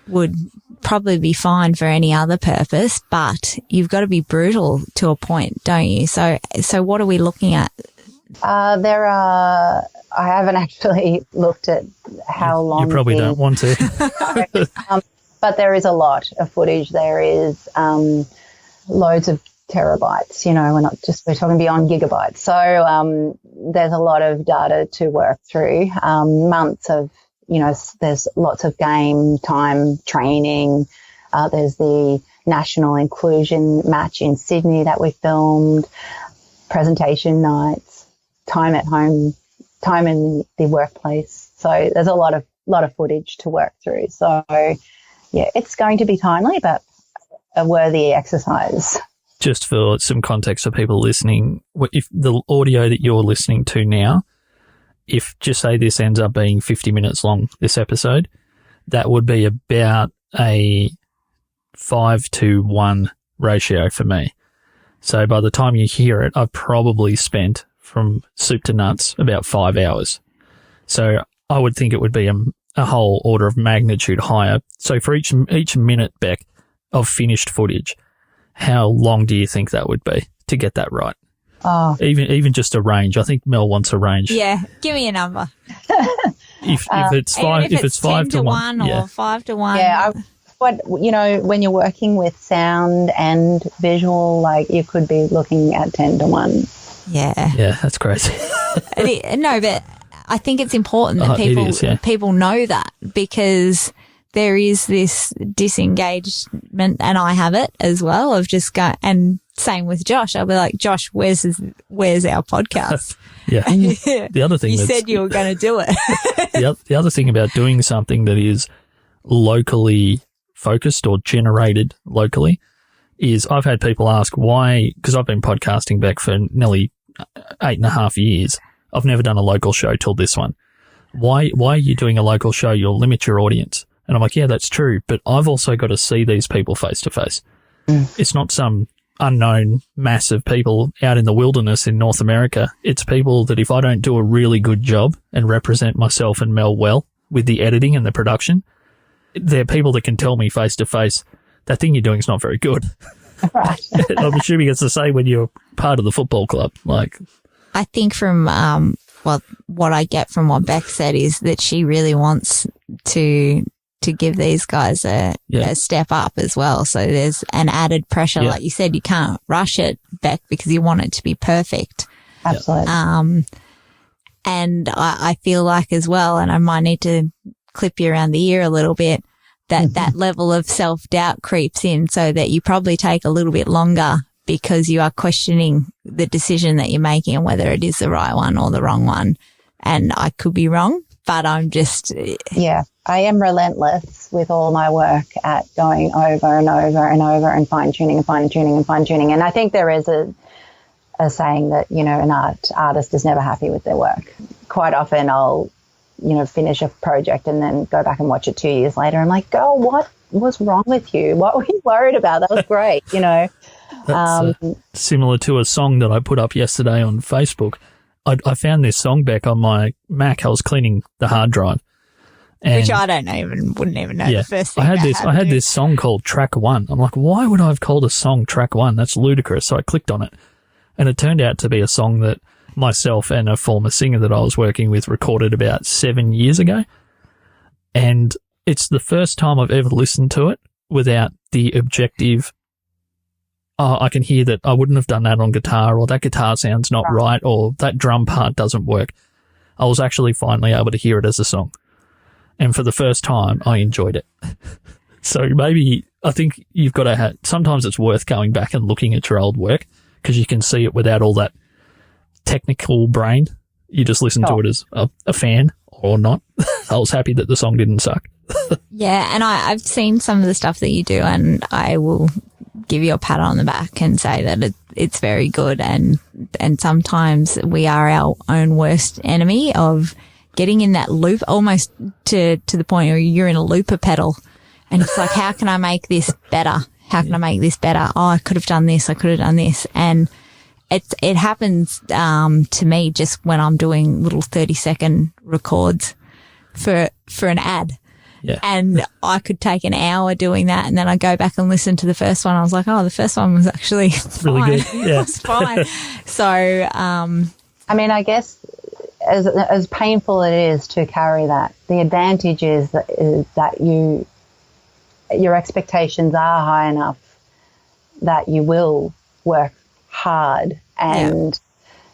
Speaker 2: would probably be fine for any other purpose, but you've got to be brutal to a point, don't you? So what are we looking at? I haven't actually looked at how long.
Speaker 1: You probably don't want to.
Speaker 3: But there is a lot of footage. There is loads of terabytes, you know, we're talking beyond gigabytes. So there's a lot of data to work through, months of there's lots of game time training. There's the national inclusion match in Sydney that we filmed, presentation nights, time at home, time in the workplace. So there's a lot of footage to work through. So yeah, it's going to be timely, but a worthy exercise.
Speaker 1: Just for some context for people listening, if the audio that you're listening to now, if just say this ends up being 50 minutes long, this episode, that would be about a 5-to-1 ratio for me. So by the time you hear it, I've probably spent from soup to nuts about 5 hours. So I would think it would be a whole order of magnitude higher. So for each minute, Bec, of finished footage, how long do you think that would be to get that right?
Speaker 3: Oh.
Speaker 1: Even just a range. I think Mel wants a range.
Speaker 2: Yeah, give me a number.
Speaker 1: If it's five, if it's 5 to 1
Speaker 2: or
Speaker 1: yeah.
Speaker 2: 5 to 1.
Speaker 3: Yeah, when you're working with sound and visual, like you could be looking at 10 to 1.
Speaker 1: Yeah, that's crazy.
Speaker 2: No, but I think it's important that people know that, because there is this disengagement, and I have it as well, of just going, and same with Josh. I'll be like, Josh, where's our podcast?
Speaker 1: Yeah. The other thing
Speaker 2: you said you were going to do it.
Speaker 1: The other thing about doing something that is locally focused or generated locally is I've had people ask why, because I've been podcasting back for nearly 8.5 years. I've never done a local show till this one. Why are you doing a local show? You'll limit your audience. And I'm like, yeah, that's true. But I've also got to see these people face to face. It's not some unknown mass of people out in the wilderness in North America. It's people that if I don't do a really good job and represent myself and Mel well with the editing and the production, they're people that can tell me face to face, that thing you're doing is not very good.
Speaker 3: Right.
Speaker 1: I'm assuming it's the same when you're part of the football club. Like,
Speaker 2: I think from what I get from what Bec said is that she really wants to give these guys a step up as well. So there's an added pressure. Like you said, you can't rush it, Bec, because you want it to be perfect.
Speaker 3: Absolutely.
Speaker 2: And I feel like as well, and I might need to clip you around the ear a little bit, that level of self-doubt creeps in, so that you probably take a little bit longer because you are questioning the decision that you're making and whether it is the right one or the wrong one. And I could be wrong, but I'm just...
Speaker 3: Yeah, I am relentless with all my work at going over and over and over and fine-tuning and fine-tuning and fine-tuning. And I think there is a saying that, an artist is never happy with their work. Quite often I'll, finish a project and then go back and watch it 2 years later. I'm like, girl, what was wrong with you? What were you worried about? That was great,
Speaker 1: That's similar to a song that I put up yesterday on Facebook. I found this song back on my Mac. I was cleaning the hard drive.
Speaker 2: Which I wouldn't even know the first thing.
Speaker 1: I had this song called Track 1. I'm like, why would I have called a song Track 1? That's ludicrous. So I clicked on it, and it turned out to be a song that myself and a former singer that I was working with recorded about 7 years ago. And it's the first time I've ever listened to it without the objective, I can hear that I wouldn't have done that on guitar, or that guitar sounds not right, or that drum part doesn't work. I was actually finally able to hear it as a song. And for the first time, I enjoyed it. So maybe I think you've got to sometimes it's worth going back and looking at your old work, because you can see it without all that technical brain. You just listen to it as a fan or not. I was happy that the song didn't suck.
Speaker 2: Yeah, and I've seen some of the stuff that you do, and I will give you a pat on the back and say that it's very good. And sometimes we are our own worst enemy of getting in that loop, almost to the point where you're in a looper pedal, and it's like, how can I make this better? How can I make this better? Oh, I could have done this. I could have done this. And it happens to me just when I'm doing little 30-second records for an ad.
Speaker 1: Yeah.
Speaker 2: And I could take an hour doing that, and then I go back and listen to the first one. I was like, oh, the first one was actually fine.
Speaker 1: Really good. Yeah.
Speaker 2: It was fine. So,
Speaker 3: I mean, I guess as painful it is to carry that, the advantage is that your expectations are high enough that you will work hard and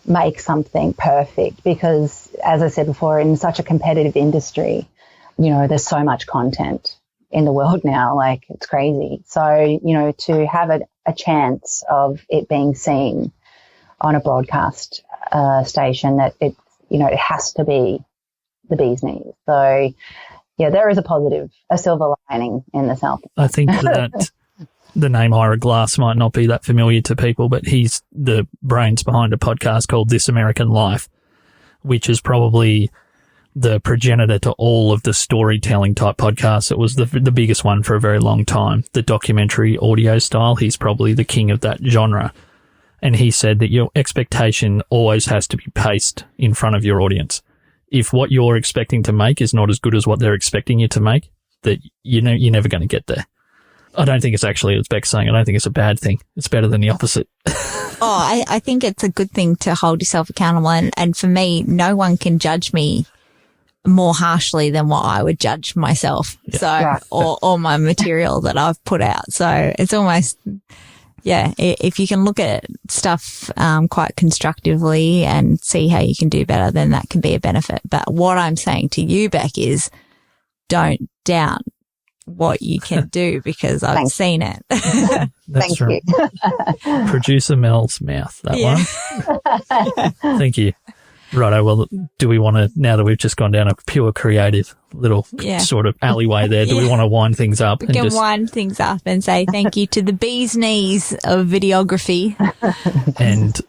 Speaker 3: make something perfect, because, as I said before, in such a competitive industry, there's so much content in the world now, like it's crazy. So, to have a chance of it being seen on a broadcast station, that it has to be the bee's knees. So, yeah, there is a silver lining in this album.
Speaker 1: I think that the name Ira Glass might not be that familiar to people, but he's the brains behind a podcast called This American Life, which is probably the progenitor to all of the storytelling type podcasts. It was the biggest one for a very long time, the documentary audio style. He's probably the king of that genre. And he said that your expectation always has to be paced in front of your audience. If what you're expecting to make is not as good as what they're expecting you to make, that you're never going to get there. I don't think it's actually, as Beck's saying, I don't think it's a bad thing. It's better than the opposite.
Speaker 2: I think it's a good thing to hold yourself accountable. And for me, no one can judge me more harshly than what I would judge myself. Yeah. So, or my material that I've put out. So it's almost, yeah, if you can look at stuff quite constructively and see how you can do better, then that can be a benefit. But what I'm saying to you, Beck, is don't doubt what you can do, because I've seen it.
Speaker 1: That's
Speaker 3: Thank
Speaker 1: you. Producer Mel's mouth, that one. Thank you. Righto, well, do we want to, now that we've just gone down a pure creative little sort of alleyway there, do we want to wind things up?
Speaker 2: We can wind things up and say thank you to the bee's knees of videography.
Speaker 1: And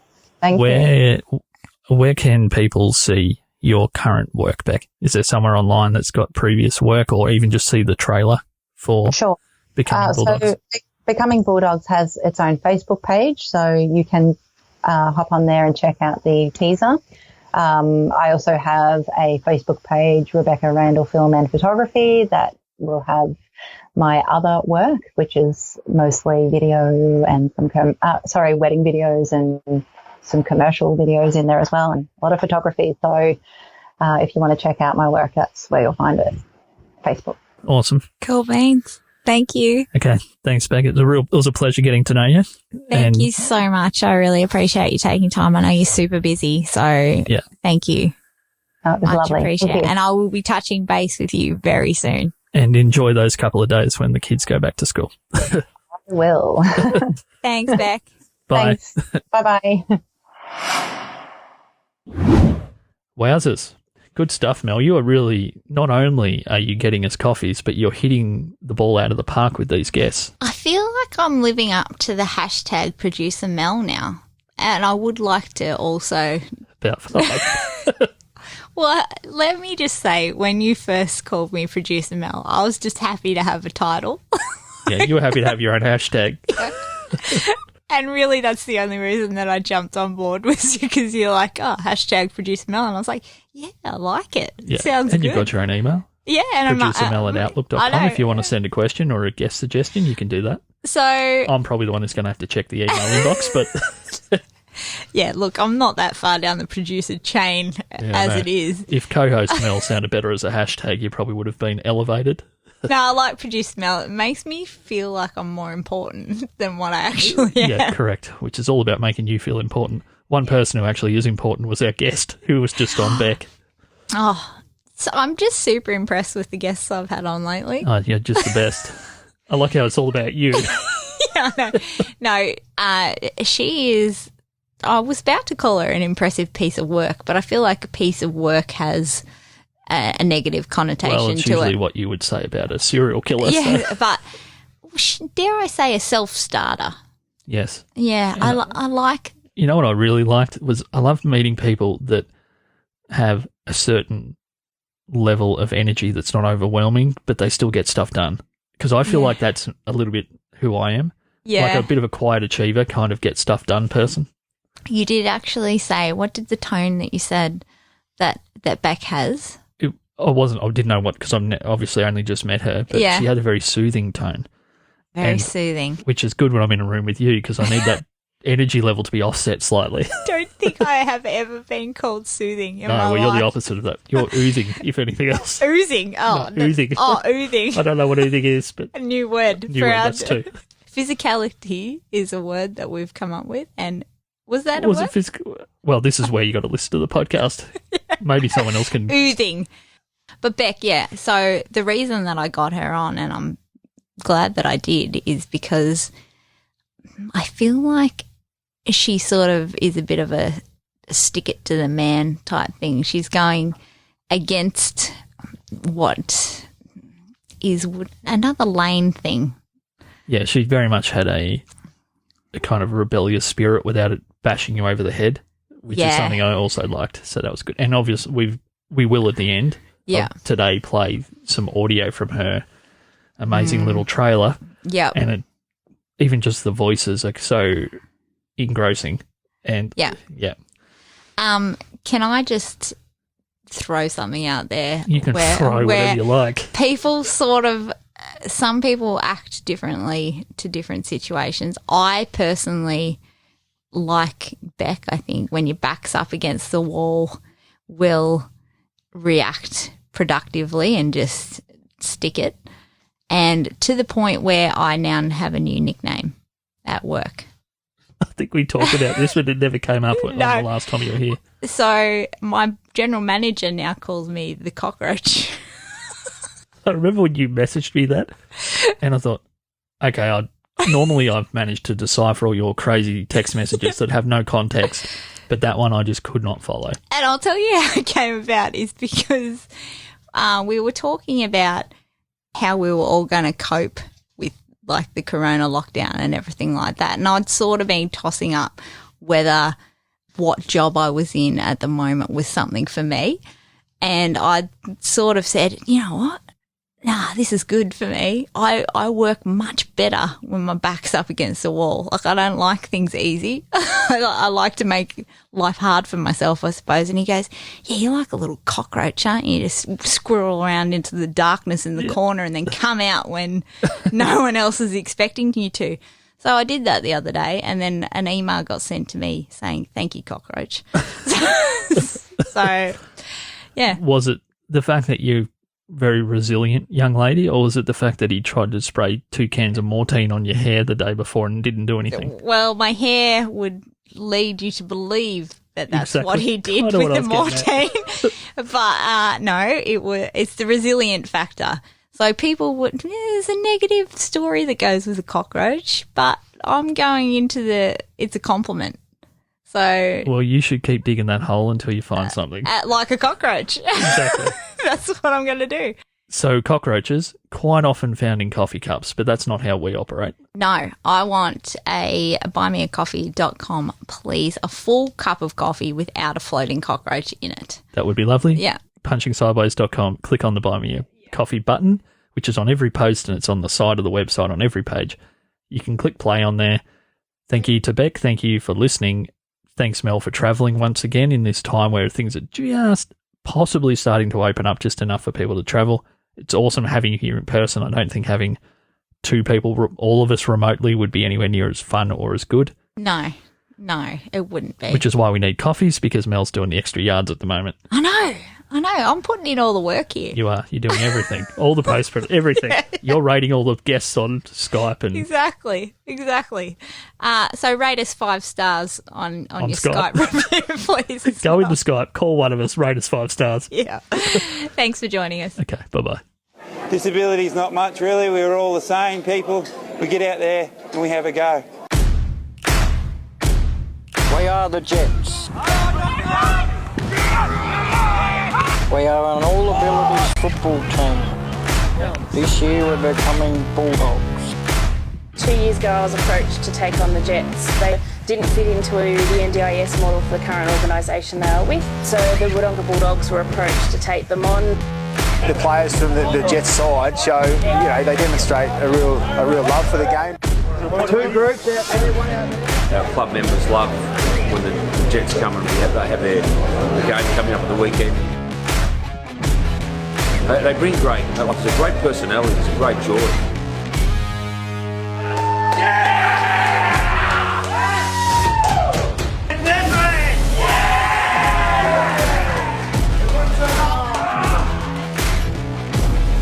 Speaker 1: where can people see your current work, Beck? Is there somewhere online that's got previous work, or even just see the trailer for Becoming Bulldogs?
Speaker 3: So Becoming Bulldogs has its own Facebook page, so you can hop on there and check out the teaser. I also have a Facebook page, Bec Randall Film and Photography, that will have my other work, which is mostly video and some wedding videos and some commercial videos in there as well, and a lot of photography. So if you want to check out my work, that's where you'll find it. Facebook.
Speaker 1: Awesome.
Speaker 2: Cool beans. Thank you.
Speaker 1: Okay. Thanks, Beck. It was a pleasure getting to know you.
Speaker 2: Thank you so much. I really appreciate you taking time. I know you're super busy, so thank you.
Speaker 3: Oh, it was
Speaker 2: much
Speaker 3: lovely.
Speaker 2: Appreciate. And I will be touching base with you very soon.
Speaker 1: And enjoy those couple of days when the kids go back to school.
Speaker 3: I will.
Speaker 2: Thanks, Beck.
Speaker 1: Bye.
Speaker 3: Bye-bye.
Speaker 1: Wowzers. Good stuff, Mel. You are really, not only are you getting us coffees, but you're hitting the ball out of the park with these guests.
Speaker 2: I feel like I'm living up to the hashtag producer Mel now. And I would like to also...
Speaker 1: About five.
Speaker 2: Well, let me just say, when you first called me producer Mel, I was just happy to have a title.
Speaker 1: Yeah, you were happy to have your own hashtag.
Speaker 2: And really, that's the only reason that I jumped on board, was because you're like, oh, hashtag producer Mel. And I was like, yeah, I like it.
Speaker 1: Yeah.
Speaker 2: Sounds
Speaker 1: and
Speaker 2: good.
Speaker 1: you've got your own email.
Speaker 2: Yeah. And
Speaker 1: producermel@outlook.com. If you want to send a question or a guest suggestion, you can do that.
Speaker 2: So
Speaker 1: I'm probably the one who's going to have to check the email inbox, but...
Speaker 2: Yeah, look, I'm not that far down the producer chain it is.
Speaker 1: If co-host Mel sounded better as a hashtag, you probably would have been elevated.
Speaker 2: No, I like producer Mel. It makes me feel like I'm more important than what I actually am.
Speaker 1: Yeah, correct, which is all about making you feel important. One person who actually is important was our guest, who was just on Beck.
Speaker 2: Oh, so I'm just super impressed with the guests I've had on lately.
Speaker 1: Oh, yeah, just the best. I like how it's all about you.
Speaker 2: Yeah, no, she is... I was about to call her an impressive piece of work, but I feel like a piece of work has a negative connotation to it.
Speaker 1: Well, it's usually what you would say about a serial killer.
Speaker 2: Yeah,
Speaker 1: so.
Speaker 2: but dare I say a self-starter?
Speaker 1: Yes.
Speaker 2: Yeah, I like...
Speaker 1: You know what I really liked was I loved meeting people that have a certain level of energy that's not overwhelming, but they still get stuff done. Because I feel like that's a little bit who I am.
Speaker 2: Yeah.
Speaker 1: Like a bit of a quiet achiever, kind of get stuff done person.
Speaker 2: You did actually say, what did the tone that you said that Bec has?
Speaker 1: I didn't know what, because I've obviously only just met her, but she had a very soothing tone.
Speaker 2: Very soothing.
Speaker 1: Which is good when I'm in a room with you, because I need that energy level to be offset slightly.
Speaker 2: Don't think I have ever been called soothing in my life.
Speaker 1: You're the opposite of that. You're oozing, if anything else.
Speaker 2: Oozing? Oh,
Speaker 1: no, oozing.
Speaker 2: Oh, oozing.
Speaker 1: I don't know what oozing is, but...
Speaker 2: A new word.
Speaker 1: That's too.
Speaker 2: Physicality is a word that we've come up with, and was that a word?
Speaker 1: It physical? Well, this is where you got to listen to the podcast. Maybe someone else can...
Speaker 2: Oozing. But Bec, yeah. So the reason that I got her on, and I'm glad that I did, is because I feel like she sort of is a bit of a stick it to the man type thing. She's going against what is another lane thing.
Speaker 1: Yeah, she very much had a kind of rebellious spirit without it bashing you over the head, which is something I also liked. So that was good. And obviously we will at the end of today play some audio from her amazing little trailer. Yeah. And even just the voices are so engrossing. And yeah.
Speaker 2: Can I just throw something out there?
Speaker 1: You can throw whatever you like.
Speaker 2: People some people act differently to different situations. I personally, like Bec, I think when your back's up against the wall, will react productively and just stick it. And to the point where I now have a new nickname at work.
Speaker 1: I think we talked about this, but it never came up on the last time you were here.
Speaker 2: So my general manager now calls me the cockroach.
Speaker 1: I remember when you messaged me that, and I thought, okay, normally I've managed to decipher all your crazy text messages that have no context, but that one I just could not follow.
Speaker 2: And I'll tell you how it came about is because we were talking about how we were all going to cope with like the corona lockdown and everything like that. And I'd sort of been tossing up whether what job I was in at the moment was something for me. And I sort of said, you know what? Nah, this is good for me. I work much better when my back's up against the wall. Like, I don't like things easy. I like to make life hard for myself, I suppose. And he goes, yeah, you're like a little cockroach, aren't you? Just squirrel around into the darkness in the corner and then come out when no one else is expecting you to. So I did that the other day, and then an email got sent to me saying, thank you, cockroach. So, yeah.
Speaker 1: Was it the fact that you very resilient young lady, or was it the fact that he tried to spray 2 cans of Mortein on your hair the day before and didn't do anything?
Speaker 2: Well, my hair would lead you to believe that that's what he did with the Mortein. But no, it's the resilient factor. So people there's a negative story that goes with a cockroach, but I'm going into it's a compliment. So,
Speaker 1: well, you should keep digging that hole until you find something.
Speaker 2: Like a cockroach. Exactly. That's what I'm going to do.
Speaker 1: So cockroaches, quite often found in coffee cups, but that's not how we operate.
Speaker 2: No, I want a buymeacoffee.com, please, a full cup of coffee without a floating cockroach in it.
Speaker 1: That would be lovely.
Speaker 2: Yeah.
Speaker 1: Punchingsideways.com, click on the Buy Me a Coffee button, which is on every post and it's on the side of the website on every page. You can click play on there. Thank you to Bec. Thank you for listening. Thanks, Mel, for travelling once again in this time where things are just possibly starting to open up just enough for people to travel. It's awesome having you here in person. I don't think having 2 people, all of us remotely, would be anywhere near as fun or as good.
Speaker 2: No, it wouldn't be.
Speaker 1: Which is why we need coffees, because Mel's doing the extra yards at the moment.
Speaker 2: I know. I'm putting in all the work here.
Speaker 1: You are. You're doing everything. All the post, everything. Yeah. You're rating all the guests on Skype. And
Speaker 2: Exactly. So rate us 5 stars on your Skype review, please.
Speaker 1: Go into Skype, call one of us, rate us 5 stars.
Speaker 2: Yeah. Thanks for joining us.
Speaker 1: Okay, bye-bye.
Speaker 4: Disability's not much, really. We're all the same people. We get out there and we have a go.
Speaker 5: We are the Jets. We are an all-abilities football team. This year we're becoming Bulldogs.
Speaker 6: 2 years ago I was approached to take on the Jets. They didn't fit into the NDIS model for the current organisation they are with, so the Wodonga Bulldogs were approached to take them on.
Speaker 7: The players from the Jets side show, they demonstrate a real love for the game. 2 groups out there, 1 out there.
Speaker 8: Our club members love when the Jets come and they have the game coming up at the weekend. They bring it's a great personality, it's a great joy.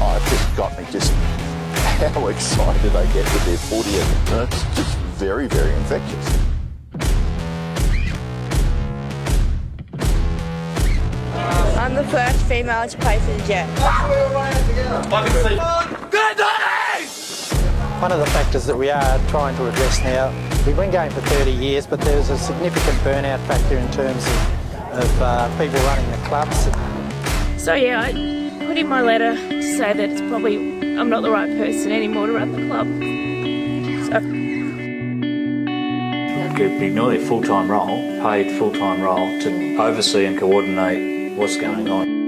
Speaker 7: Oh, it just got me how excited they get with their footy, and it's just very, very infectious.
Speaker 9: I'm the first female to play for the Jets.
Speaker 5: One of the factors that we are trying to address now, we've been going for 30 years, but there's a significant burnout factor in terms of people running the clubs.
Speaker 6: So yeah, I put in my letter to say that it's probably I'm not the right person anymore to run the club. So.
Speaker 10: It'd be nearly a full-time role, paid full-time role, to oversee and coordinate what's going on.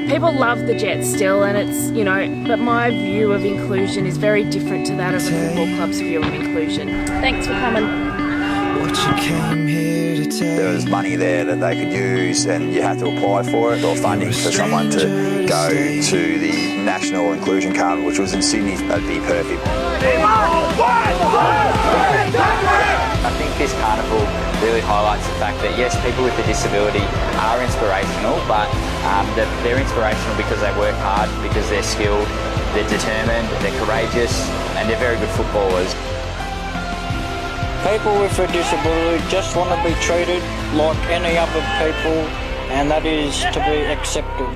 Speaker 6: People love the Jets still, and it's, you know, but my view of inclusion is very different to that of the football club's view of inclusion. Thanks for coming.
Speaker 11: There was money there that they could use, and you had to apply for it, or funding for someone to go to the National Inclusion Carnival, which was in Sydney. That'd be perfect.
Speaker 12: I think this carnival really highlights the fact that yes, people with a disability are inspirational, but they're inspirational because they work hard, because they're skilled, they're determined, they're courageous, and they're very good footballers.
Speaker 5: People with a disability just want to be treated like any other people, and that is to be accepted.